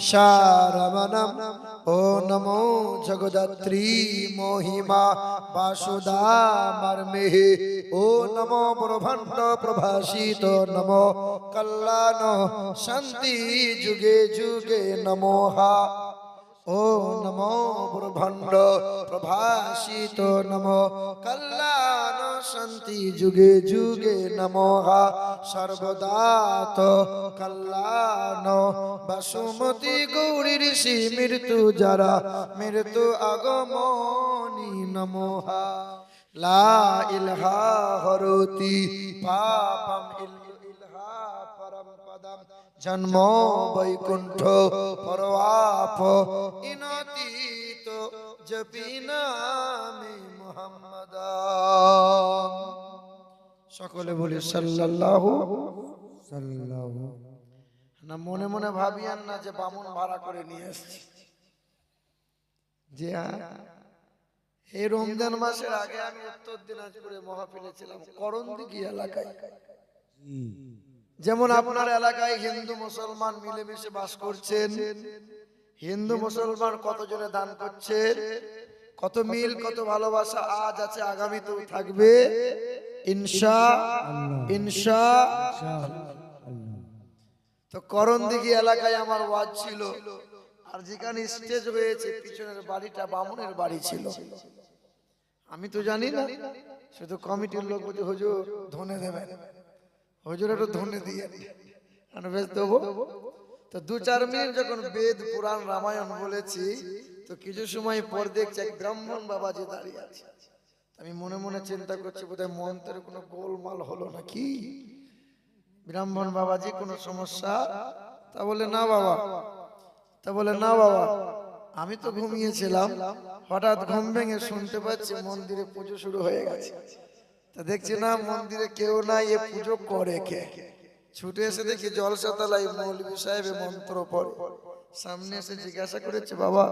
শারবণম ও নমো জগদ্ধাত্রী মহিমা বাসুদা মর্মে ও নমো ব্রহ্মাণ্ড প্রভাসিত নমো কল্যাণ শান্তি যুগে যুগে নমোহা ও নমো ব্রহ্মাণ্ড প্রভাসিত নমো কল্যাণ শান্তি যুগে যুগে নমোহা সর্বদাত কল্যাণ বাসুমতী গৌরী ঋষি মৃত্যু যারা মৃত্যু আগমনী নমোহা লা ইলাহা হরতি পাপম ইল্লা পরম পদম জন্ম বৈকুণ্ঠ পরওয়াপ ইনতীত জপি নামে মুহাম্মদ। সকলে বলি সাল্লাল্লাহু সাল্লাল্লাহু। না মনে মনে ভাবিয়ান না যে বামুন ভাড়া করে নিয়ে এসেছি। যে এই রমজান মাসের আগে আমি উত্তর দিনাজপুরে মাহফিলে ছিলাম করণদিঘি এলাকায়। যেমন আপনার এলাকায় হিন্দু মুসলমান মিলেমিশে বাস করছেন, হিন্দু মুসলমান কতজনে দান করছে, কত মিল কত ভালোবাসা আজ আছে আগামীতেও থাকবে ইনশাআল্লাহ। তো করণদিঘি এলাকায় আমার ওয়াজ ছিল, আর যেখানে স্টেজ হয়েছে পিছনের বাড়িটা বামুনের বাড়ি ছিল। আমি তো জানি না, শুধু কমিটির লোক বলছে হুজুর ধনে দেবেন, হুজুর একটু ধনে দিয়ে বেশ দেবো। তো দু চার মিনিট যখন বেদ পুরাণ রামায়ণ বলেছি, তো কিছু সময় পর দেখছি এক ব্রাহ্মণ বাবাজি দাঁড়িয়ে আছে। আমি মনে মনে চিন্তা করছি বোধহয় মন্ত্রের কোনো গোলমাল হলো নাকি, ব্রাহ্মণ বাবাজি কোনো সমস্যা? তা বলে না বাবা, আমি তো ঘুমিয়েছিলাম, হঠাৎ ঘুম ভেঙে শুনতে পাচ্ছি মন্দিরে পুজো শুরু হয়ে গেছে। তা দেখছি না মন্দিরে কেউ নাই, এ পুজো করে কে? ছুটে এসে দেখি জলসা তলায় মৌলভী সাহেব মন্ত্র পড়ে। সামনে এসে জিজ্ঞাসা করেছে বাবা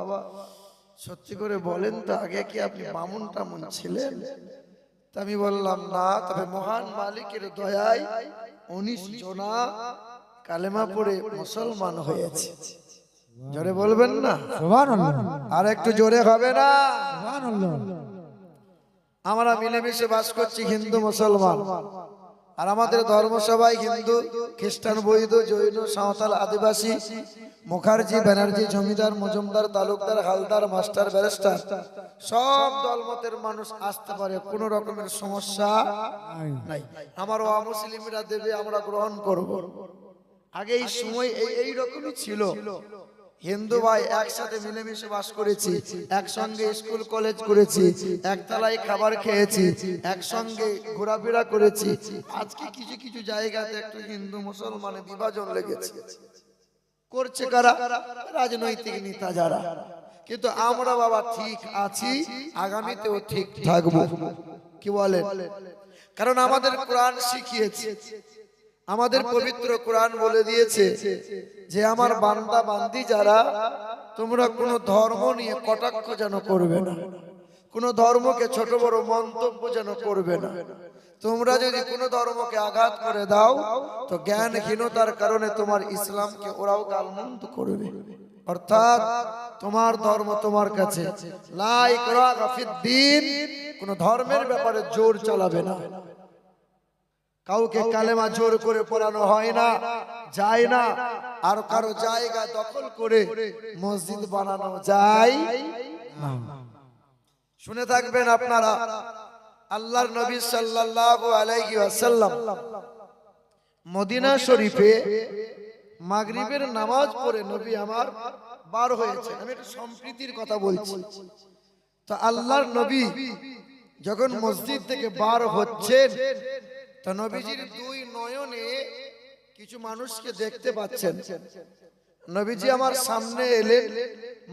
সত্যি করে বলেন তো আগে কি আপনি বামুন টামুন ছিলেন? তা আমি বললাম না, তবে মহান মালিকের দয়ায় 19 জনা কালেমা পড়ে মুসলমান হয়েছে। জোরে বলবেন না সুবহানাল্লাহ? আর একটু জোরে হবে না সুবহানাল্লাহ? আমরা মিলেমিশে বাস করছি হিন্দু মুসলমান, আর আমাদের ধর্ম সবাই হিন্দু, খ্রিস্টান, বৈধ, জৈন, সাঁওতাল, আদিবাসী, মুখার্জি, ব্যানার্জি, জমিদার, মজুমদার, তালুকদার, হালদার, মাস্টার, ব্যারিস্টার, সব দলমতের মানুষ আসতে পারে, কোনো রকমের সমস্যা নাই। আমার অমুসলিমরা দেবে, আমরা গ্রহণ করব। আগে এই সময় এই রকমই ছিল, হিন্দু ভাই একসাথে মিলেমিশে বাস করেছি, একসঙ্গে স্কুল কলেজ করেছি, একতলায় খাবার খেয়েছি, একসঙ্গে ঘোরাফেরা করেছি। আজকে কিছু কিছু জায়গাতে একটু হিন্দু মুসলমানের বিভাজন লেগেছে। করছে কারা? রাজনৈতিক নেতা যারা। কিন্তু আমরা বাবা ঠিক আছি, আগামীতেও ঠিক থাকবো। কি বলেন? কারণ আমাদের কোরআন শিখিয়েছে, আমাদের পবিত্র কোরআন বলে দিয়েছে যে আমার বান্দা বান্দি যারা, তোমরা কোনো ধর্ম নিয়ে কটাক্ষ যেন করবে না, কোনো ধর্মকে ছোট বড় মন্তব্য যেন করবে না। তোমরা যদি কোনো ধর্মকে আঘাত করে দাও তো জ্ঞানহীনতার কারণে তোমার ইসলামকে ওরাও গালমন্দ করবে। অর্থাৎ তোমার ধর্ম তোমার কাছে, লা ইকরাহা ফিদ্দীন, কোন ধর্মের ব্যাপারে জোর চালাবে না। কাউকে কালেমা জোর করে পড়ানো হয় না, যায় না। আর কারো জায়গা দখল করে মসজিদ বানানো যায় না। শুনে থাকবেন আপনারা, আল্লাহর নবী সাল্লাল্লাহু আলাইহি ওয়াসাল্লাম মদিনা শরীফে মাগরিবের নামাজ পড়ে নবী আমার বার হয়েছে। আমি একটু সম্প্রীতির কথা বলছি। তো আল্লাহর নবী যখন মসজিদ থেকে বার হচ্ছেন, তো নবীজির দুই নয়নে কিছু মানুষকে দেখতে পাচ্ছেন। নবীজি আমার সামনে এলেন,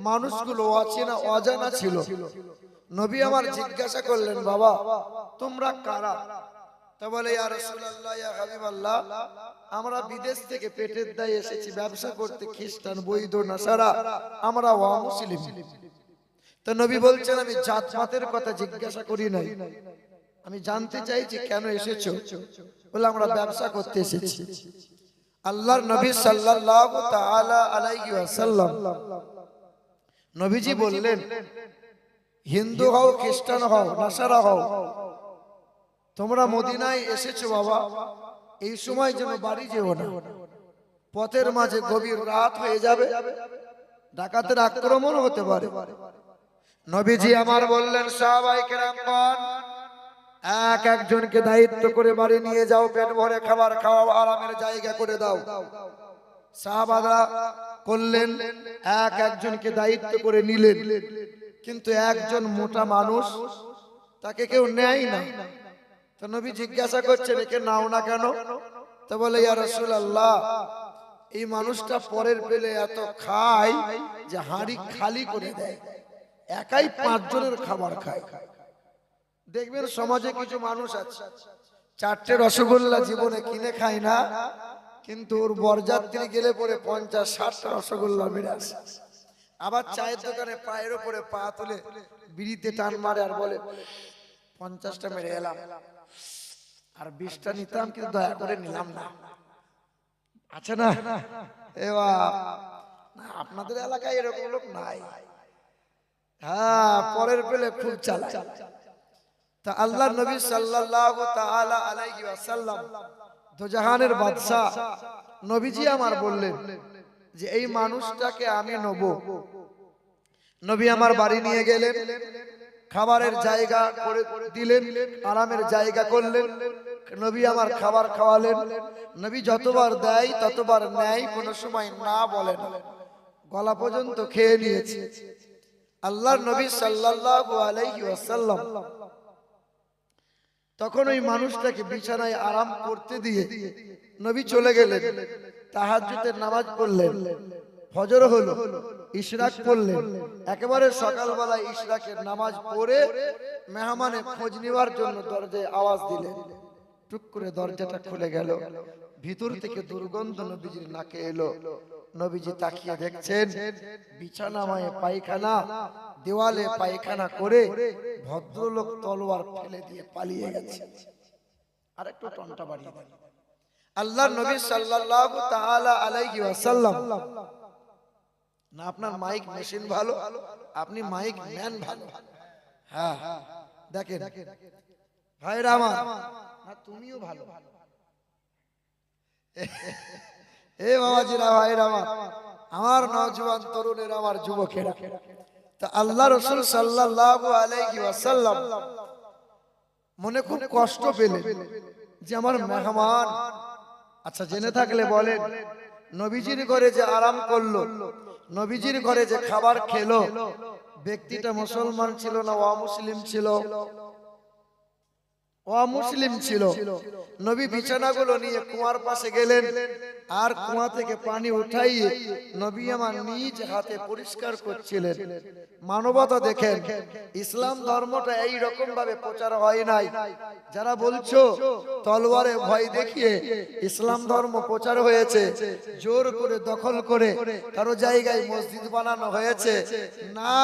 মানুষগুলো অচেনা অজানা ছিল। নবী আমার জিজ্ঞাসা করলেন বাবা তোমরা কারা? তা বলে ইয়া রাসূলুল্লাহ, ইয়া হাবিবাল্লাহ, আমরা বিদেশ থেকে পেটের দায়ে এসেছি ব্যবসা করতে, খ্রিস্টান, বৈধ, নাসারা, আমরা অমুসলিম। তো নবী বলছেন আমি জাতপাতের কথা জিজ্ঞাসা করি নাই, আমি জানতে চাইছি কেন এসেছো? বলে আমরা ব্যবসা করতে এসেছি। আল্লাহর নবী সাল্লাল্লাহু তাআলা আলাইহি ওয়াসাল্লাম নবীজি বললেন, হিন্দু হও, খ্রিস্টান হও, নাসারা হও, তোমরা মদিনায় এসেছো বাবা, এই সময় যেন বাড়ি যেও না। পথের মাঝে গভীর রাত হয়ে যাবে, ডাকাতের আক্রমণ হতে পারে। নবীজি আমার বললেন, সাহাবায়ে কেরামগণ, এক একজনকে দায়িত্ব করে বাড়ি নিয়ে যাও, পেট ভরে খাবার খাওয়াও, আরামের জায়গা করে দাও। সাহাবারা করলেন, এক একজনকে দায়িত্ব করে নিলেন। কিন্তু একজন মোটা মানুষ, তাকে কেউ নেয় না। তো নবী জিজ্ঞাসা করছেন, একে নাও না কেন? তো বলে, ইয়া রাসূলুল্লাহ, এই মানুষটা পরের পেলে এত খায় যে হাঁড়ি খালি করে দেয়, একাই 5 জনের খাবার খায়। দেখবেন সমাজে কিছু মানুষ আছে, 4টে রসগোল্লা জীবনে কিনে খায় না, কিন্তু ওর বরযাত্রী গেলে পরে 50-60টা রসগোল্লা মেরে আসে। আবার চায়ের দোকানে পায়ের উপরে পা তুলে বিড়িতে টান মারে আর বলে, 50টা মেরে এলাম, আর 20টা নিতাম, কিন্তু দয়া করে নিলাম না। আছে না? আপনাদের এলাকায় এরকম লোক নাই? হ্যাঁ, পরের পেলে খুব চালাক। তা আল্লাহর নবী সাল্লাল্লাহু তাআলা আলাইহি ওয়াসাল্লাম, দোজাহানের বাদশা নবীজি আমার বললেন যে এই মানুষটাকে আমি নেব। নবী আমার বাড়ি নিয়ে গেলেন, খাবারের জায়গা করে দিলেন, আরামের জায়গা করলেন। নবী আমার খাবার খাওয়ালেন। নবী যতবার দেয় ততবার নেয়, কোনো সময় না বলে না, গলা পর্যন্ত খেয়ে নিয়েছে। আল্লাহর নবী সাল্লাল্লাহু আলাইহি ওয়াসাল্লাম তখন ওই মানুষটাকে বিছানায় আরাম করতে দিয়ে নবী চলে গেলেন। তাহাজ্জুদের নামাজ পড়লেন, ফজর হলো, ইশরাক পড়লেন। একেবারে সকালবেলা ইশরাকের নামাজ পড়ে মেহমানে খোঁজ নেওয়ার জন্য দরজায় আওয়াজ দিলেন। টুক করে দরজাটা খুলে গেল, ভিতর থেকে দুর্গন্ধ নবীজির নাকে এলো। নবীজি তাকিয়ে দেখছেন, বিছানায় পায়খানা, দেওয়ালে পায়খানা করে ভদ্রলোক তলোয়ার ফেলে দিয়ে পালিয়ে গেছে। আর একটু টনটা বাড়িয়ে দেন। আল্লাহর নবী সাল্লাল্লাহু তাআলা আলাইহি ওয়াসাল্লাম, না আপনার মাইক মেশিন ভালো, আপনি মাইক ম্যান ভালো। হ্যাঁ, দেখেন ভাইরা আমার, না তুমিও ভালো। এ বাবাজিরা, ভাইরা আমার, আমার নওজোয়ান তরুণের, আমার যুবকেরা, তা আল্লাহ রাসূল সাল্লাল্লাহু আলাইহি ওয়াসাল্লাম মনে খুব কষ্ট পেলেন যে আমার মেহমান, আচ্ছা জেনে থাকলে বলেন, নবীজির ঘরে যে আরাম করলো, নবীজির ঘরে যে খাবার খেলো, ব্যক্তিটা মুসলমান ছিল না অমুসলিম ছিল? অমুসলিম ছিল। নবী বিছানাগুলো নিয়ে কুয়ার পাশে গেলেন, আর কুয়া থেকে পানি উঠাইয়ে নবী আমার নিজ হাতে পরিষ্কার করছিলেন। মানবতা দেখেন, ইসলাম ধর্মটা এই রকম ভাবে প্রচার হয় নাই। যারা বলছো তলোয়ারে ভয় দেখিয়ে ইসলাম ধর্ম প্রচার হয়েছে, জোর করে দখল করে কারো জায়গায় মসজিদ বানানো হয়েছে, না,